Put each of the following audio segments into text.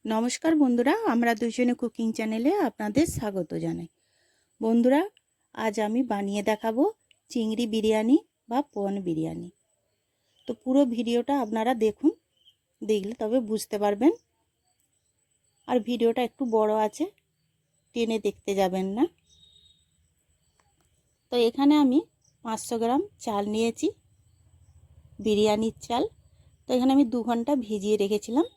নমস্কার বন্ধুরা, আমরা দুজনে কুকিং চ্যানেলে আপনাদের স্বাগত জানাই। বন্ধুরা, আজ আমি বানিয়ে দেখাবো চিংড়ি বিরিয়ানি বা পন বিরিয়ানি। তো পুরো ভিডিওটা আপনারা দেখুন, দেখলে তবে বুঝতে পারবেন। আর ভিডিওটা একটু বড় আছে, টেনে দেখতে যাবেন না। তো এখানে আমি 500 গ্রাম চাল নিয়েছি, বিরিয়ানির চাল। তো এখানে আমি 2 ঘন্টা ভিজিয়ে রেখেছিলাম।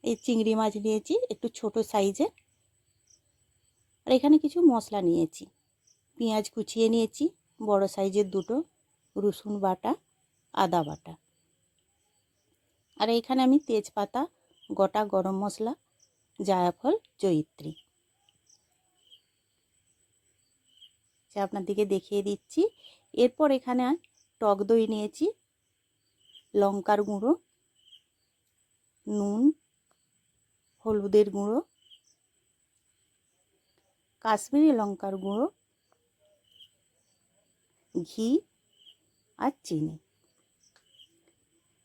এই চিংড়ি মাছ নিয়েছি একটু ছোট সাইজের। আর এখানে কিছু মশলা নিয়েছি, পেঁয়াজ কুচিয়ে নিয়েছি বড় সাইজের 2টো, রসুন বাটা, আদা বাটা। আর এখানে আমি তেজপাতা, গোটা গরম মশলা, জায়ফল, জয়িত্রী যা আপনাদেরকে দেখিয়ে দিচ্ছি। এরপর এখানে টক দই নিয়েছি, লঙ্কার গুঁড়ো, নুন, হলুদের গুঁড়ো, কাশ্মীরি লঙ্কার গুঁড়ো, ঘি আর চিনি।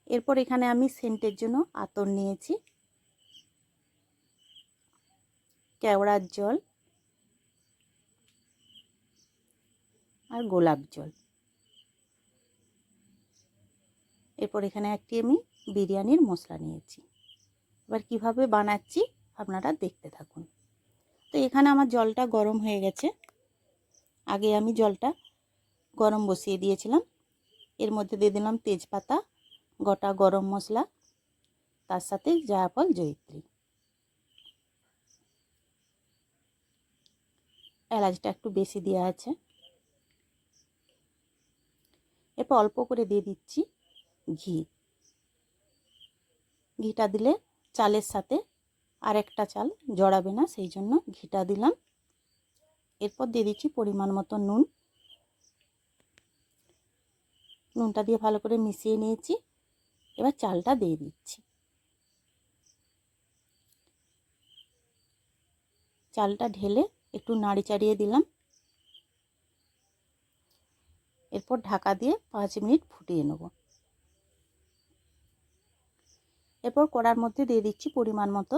এরপর এখানে আমি সেন্টের জন্য আতর নিয়েছি, কেওড়ার জল আর গোলাপ জল। এরপর এখানে একটি আমি বিরিয়ানির মশলা নিয়েছি। এবার কিভাবে বানাচ্ছি আপনারা দেখতে থাকুন। তো এখানে আমার জলটা গরম হয়ে গেছে। আগে আমি জলটা গরম বসিয়ে দিয়েছিলাম। এর মধ্যে দিয়ে দিলাম তেজপাতা, গোটা গরম মশলা, তার সাথে জায়ফল, জয়িত্রী। এলাচটা একটু বেশি দেওয়া আছে। এরপর অল্প করে দিয়ে দিচ্ছি ঘি। ঘিটা দিলে চালের সাথে আর একটা চাল জড়াবে না, সেই জন্য ঘিটা দিলাম। এরপর দিয়ে দিচ্ছি পরিমাণ মতো নুন। নুনটা দিয়ে ভালো করে মিশিয়ে নিয়েছি। এবার চালটা দিয়ে দিচ্ছি। চালটা ঢেলে একটু নাড়ি চাড়িয়ে দিলাম। এরপর ঢাকা দিয়ে 5 মিনিট ফুটিয়ে নেব। এরপর কড়ার মধ্যে দিয়ে দিচ্ছি পরিমাণ মতো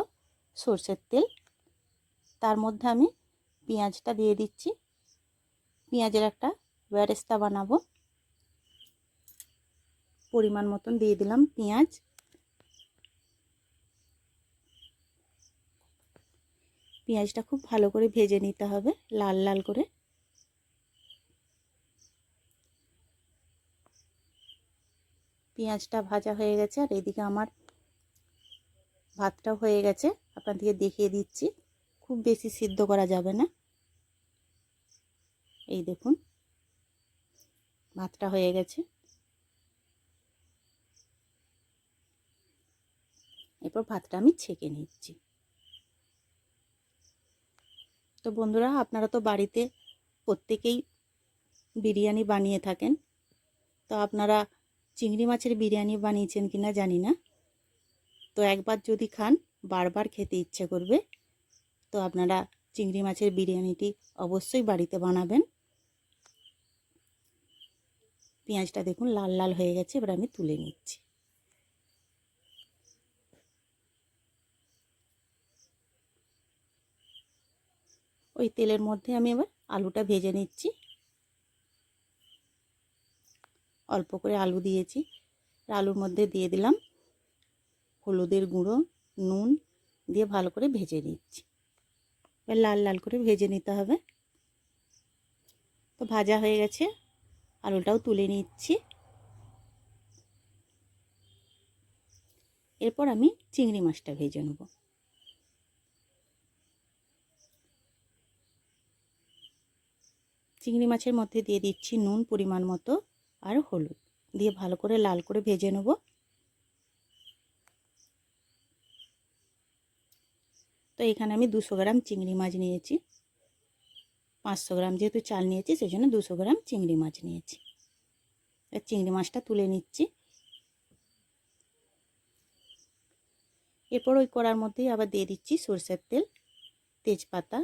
সরষের তেল। তার মধ্যে আমি পেঁয়াজটা দিয়ে দিচ্ছি। পেঁয়াজের একটা বেরেস্তা বানাবো। পরিমাণ মতন দিয়ে দিলাম পেঁয়াজ। পেঁয়াজটা খুব ভালো করে ভেজে নিতে হবে, লাল লাল করে। পেঁয়াজটা ভাজা হয়ে গেছে আর এদিকে আমার ভাতটাও হয়ে গেছে। আপনাদেরকে দেখিয়ে দিচ্ছি, খুব বেশি সিদ্ধ করা যাবে না। এই দেখুন ভাতটা হয়ে গেছে। এরপর ভাতটা আমি ছেঁকে নিচ্ছি। তো বন্ধুরা, আপনারা তো বাড়িতে প্রত্যেকেই বিরিয়ানি বানিয়ে থাকেন। তো আপনারা চিংড়ি মাছের বিরিয়ানি বানিয়েছেন কিনা জানি না। তো একবার যদি খান বারবার খেতে ইচ্ছে করবে। তো আপনারা চিংড়ি মাছের বিরিয়ানিটি অবশ্যই বাড়িতে বানাবেন। পেঁয়াজটা দেখুন লাল লাল হয়ে গেছে। এবার আমি তুলে নিচ্ছি। ওই তেলের মধ্যে আমি এবার আলুটা ভেজে নিচ্ছি। অল্প করে আলু দিয়েছি। আলুর মধ্যে দিয়ে দিলাম হলুদের গুঁড়ো, নুন দিয়ে ভালো করে ভেজে নিচ্ছি। এবার লাল লাল করে ভেজে নিতে হবে। তো ভাজা হয়ে গেছে, আলুটাও তুলে নিচ্ছি। এরপর আমি চিংড়ি মাছটা ভেজে নেব। চিংড়ি মাছের মধ্যে দিয়ে দিচ্ছি নুন পরিমাণ মতো আর হলুদ দিয়ে ভালো করে লাল করে ভেজে নেব। তো এখানে আমি 200 গ্রাম চিংড়ি মাছ নিয়েছি। 500 গ্রাম যেহেতু চাল নিয়েছি সেই জন্য 200 গ্রাম চিংড়ি মাছ নিয়েছি। চিংড়ি মাছটা তুলে নিচ্ছি। এরপর ওই কড়ার মধ্যেই আবার দিয়ে দিচ্ছি সরষের তেল, তেজপাতা,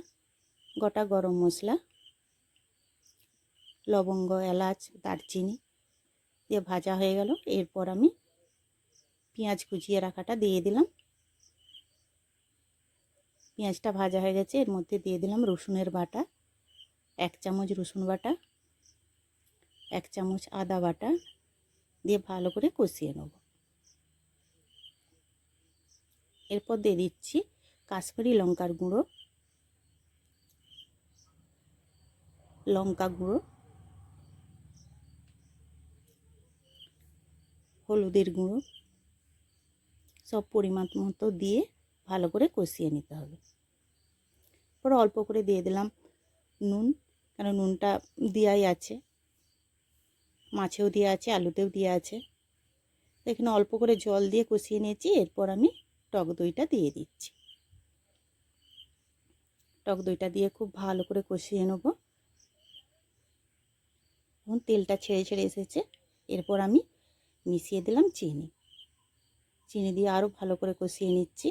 গোটা গরম মশলা, লবঙ্গ, এলাচ, দারচিনি দিয়ে ভাজা হয়ে গেল। এরপর আমি পেঁয়াজ কুচিয়ে রাখাটা দিয়ে দিলাম। পেঁয়াজটা ভাজা হয়ে গেছে, এর মধ্যে দিয়ে দিলাম রসুনের বাটা, 1 চামচ রসুন বাটা, 1 চামচ আদা বাটা দিয়ে ভালো করে কষিয়ে নেব। এরপর দিয়ে দিচ্ছি কাশ্মীরি লঙ্কার গুঁড়ো, লঙ্কা গুঁড়ো, হলুদের গুঁড়ো, সব পরিমাণ মতো দিয়ে ভালো করে কষিয়ে নিতে হবে। পরে অল্প করে দিয়ে দিলাম নুন, কারণ নুনটা দেওয়াই আছে, মাছেও দেওয়া আছে, আলুতেও দেওয়া আছে। তো এখানে অল্প করে জল দিয়ে কষিয়ে নিয়েছি। এরপর আমি টক দইটা দিয়ে দিচ্ছি। টক দইটা দিয়ে খুব ভালো করে কষিয়ে নেব। এখন তেলটা ছেড়ে ছেড়ে এসেছে। এরপর আমি মিশিয়ে দিলাম চিনি, চিনি দিয়ে আরও ভালো করে কষিয়ে নিচ্ছি।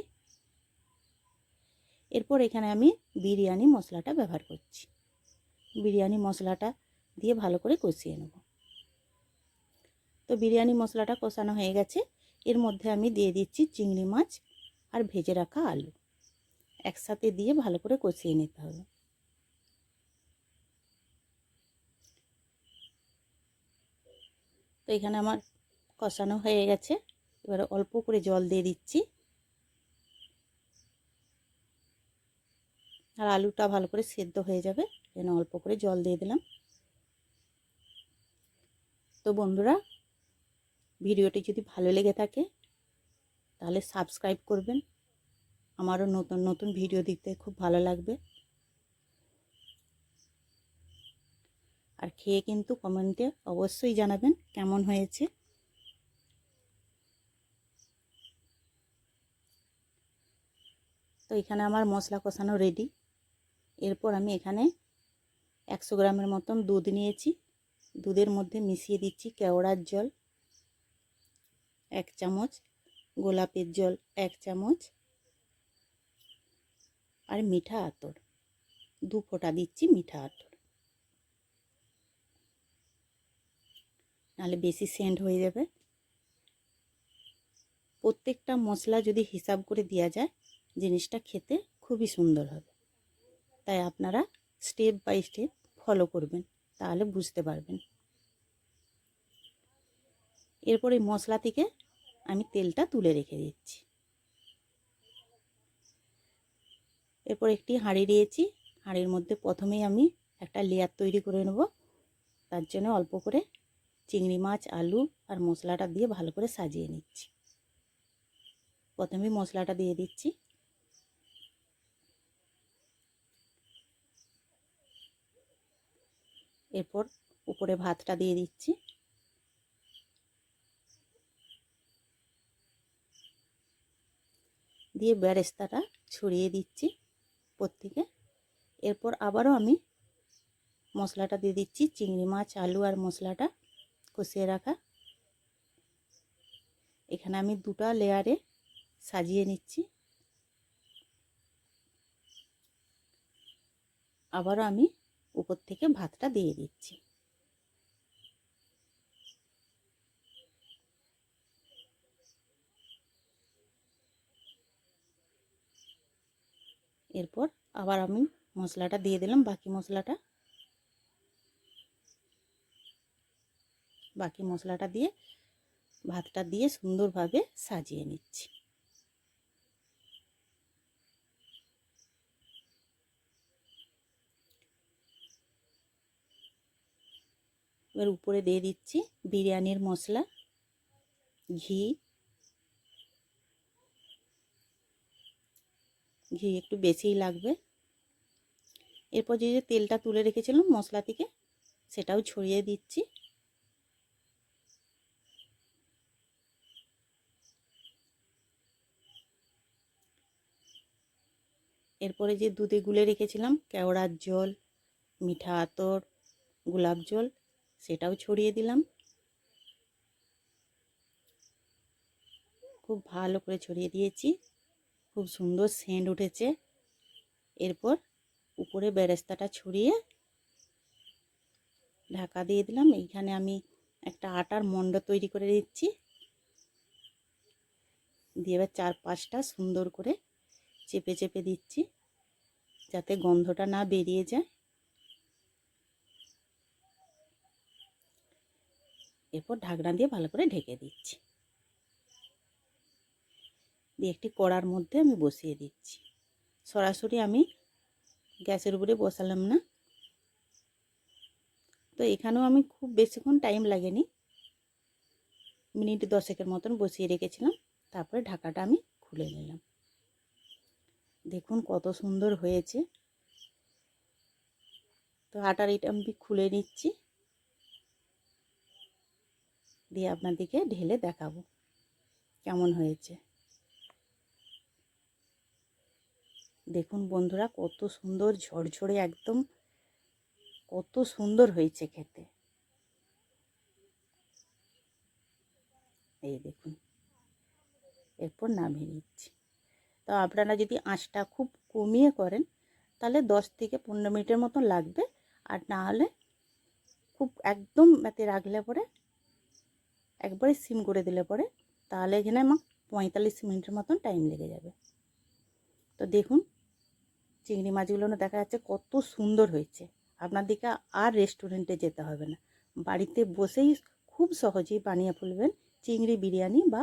এরপর এখানে আমি বিরিয়ানি মশলাটা ব্যবহার করছি। বিরিয়ানি মশলাটা দিয়ে ভালো করে কষিয়ে নেব। তো বিরিয়ানি মশলাটা কষানো হয়ে গেছে। এর মধ্যে আমি দিয়ে দিচ্ছি চিংড়ি মাছ আর ভেজে রাখা আলু, একসাথে দিয়ে ভালো করে কষিয়ে নিতে হবে। তো এখানে আমার কষানো হয়ে গেছে। এবারে অল্প করে জল দিয়ে দিচ্ছি, আর আলুটা ভালো করে সেদ্ধ হয়ে যাবে, যেন অল্প করে জল দিয়ে দিলাম। তো বন্ধুরা, ভিডিওটি যদি ভালো লেগে থাকে তাহলে সাবস্ক্রাইব করবেন। আমারও নতুন নতুন ভিডিও দেখতে খুব ভালো লাগবে। আর খেয়ে কিন্তু কমেন্টে অবশ্যই জানাবেন কেমন হয়েছে। তো এখানে আমার মশলা কষানো রেডি। এরপর আমি এখানে 100 গ্রামের মতন দুধ নিয়েছি। দুধের মধ্যে মিশিয়ে দিচ্ছি কেওড়ার জল 1 চামচ, গোলাপের জল 1 চামচ আর মিঠা আতর 2 ফোঁটা দিচ্ছি। মিঠা আতর, নাহলে বেশি সেন্ট হয়ে যাবে। প্রত্যেকটা মশলা যদি হিসাব করে দেওয়া যায়, জিনিসটা খেতে খুবই সুন্দর হবে। তাই আপনারা স্টেপ বাই স্টেপ ফলো করবেন, তাহলে বুঝতে পারবেন। এরপর এই মশলা থেকে আমি তেলটা তুলে রেখে দিচ্ছি। এরপর একটি হাঁড়ি দিয়েছি। হাঁড়ির মধ্যে প্রথমেই আমি একটা লেয়ার তৈরি করে নেব। তার জন্য অল্প করে চিংড়ি মাছ, আলু আর মশলাটা দিয়ে ভালো করে সাজিয়ে নিচ্ছি। প্রথমে মশলাটা দিয়ে দিচ্ছি। এরপর উপরে ভাতটা দিয়ে দিচ্ছি। দিয়ে বেরেস্তাটা ছড়িয়ে দিচ্ছি প্রত্যেকে। এরপর আবারও আমি মশলাটা দিয়ে দিচ্ছি, চিংড়ি মাছ, আলু আর মশলাটা কষিয়ে রাখা। এখানে আমি 2টা লেয়ারে সাজিয়ে নিচ্ছি। আবারও আমি উপর থেকে ভাতটা দিয়ে দিচ্ছি। এরপর আবার আমি মশলাটা দিয়ে দিলাম, বাকি মশলাটা দিয়ে ভাতটা দিয়ে সুন্দরভাবে সাজিয়ে নিচ্ছি। এবার উপরে দিয়ে দিচ্ছি বিরিয়ানির মশলা, ঘি একটু বেশিই লাগবে। এরপর যে তেলটা তুলে রেখেছিলাম মশলা থেকে, সেটাও ছড়িয়ে দিচ্ছি। এরপরে যে দুধে গুলে রেখেছিলাম কেওড়ার জল, মিঠা আতর, গোলাপ জল, সেটাও ছড়িয়ে দিলাম। খুব ভালো করে ছড়িয়ে দিয়েছি, খুব সুন্দর সেন্ট উঠেছে। এরপর উপরে বেরেস্তাটা ছড়িয়ে ঢাকা দিয়ে দিলাম। এইখানে আমি একটা আটার মণ্ড তৈরি করে দিচ্ছি। দিয়ে এবার 4-5টা সুন্দর করে চেপে চেপে দিচ্ছি। যাতে গন্ধটা না বেরিয়ে যায়। এরপর ঢাকনা দিয়ে ভালো করে ঢেকে দিচ্ছি, দিয়ে একটি কড়ার মধ্যে আমি বসিয়ে দিচ্ছি। সরাসরি আমি গ্যাসের উপরে বসালাম না, তো এখানেও আমি খুব বেশিক্ষণ টাইম লাগেনি, মিনিট 10 মতন বসিয়ে রেখেছিলাম। তারপরে ঢাকাটা আমি খুলে নিলাম। দেখুন কত সুন্দর হয়েছে। তো আটার এটা আমি খুলে নিচ্ছি, দিয়ে আপনাদেরকে ঢেলে দেখাবো কেমন হয়েছে। দেখুন বন্ধুরা কত সুন্দর ঝরঝরে, একদম কত সুন্দর হয়েছে খেতে। এই দেখুন, এরপর নামিয়ে নিচ্ছি। তো আপনারা যদি আঁচটা খুব কমিয়ে করেন তাহলে 10 থেকে 15 মিনিটের মতো লাগবে, আর না হলে খুব একদম এতে রাখলে পরে একবারে সিম করে দিলে পরে তাহলে এখানে আমার 45 মিনিটের মতন টাইম লেগে যাবে। তো দেখুন চিংড়ি মাছগুলো দেখা যাচ্ছে কত সুন্দর হয়েছে। আপনাদেরকে আর রেস্টুরেন্টে যেতে হবে না, বাড়িতে বসেই খুব সহজেই বানিয়ে ফেলবেন চিংড়ি বিরিয়ানি বা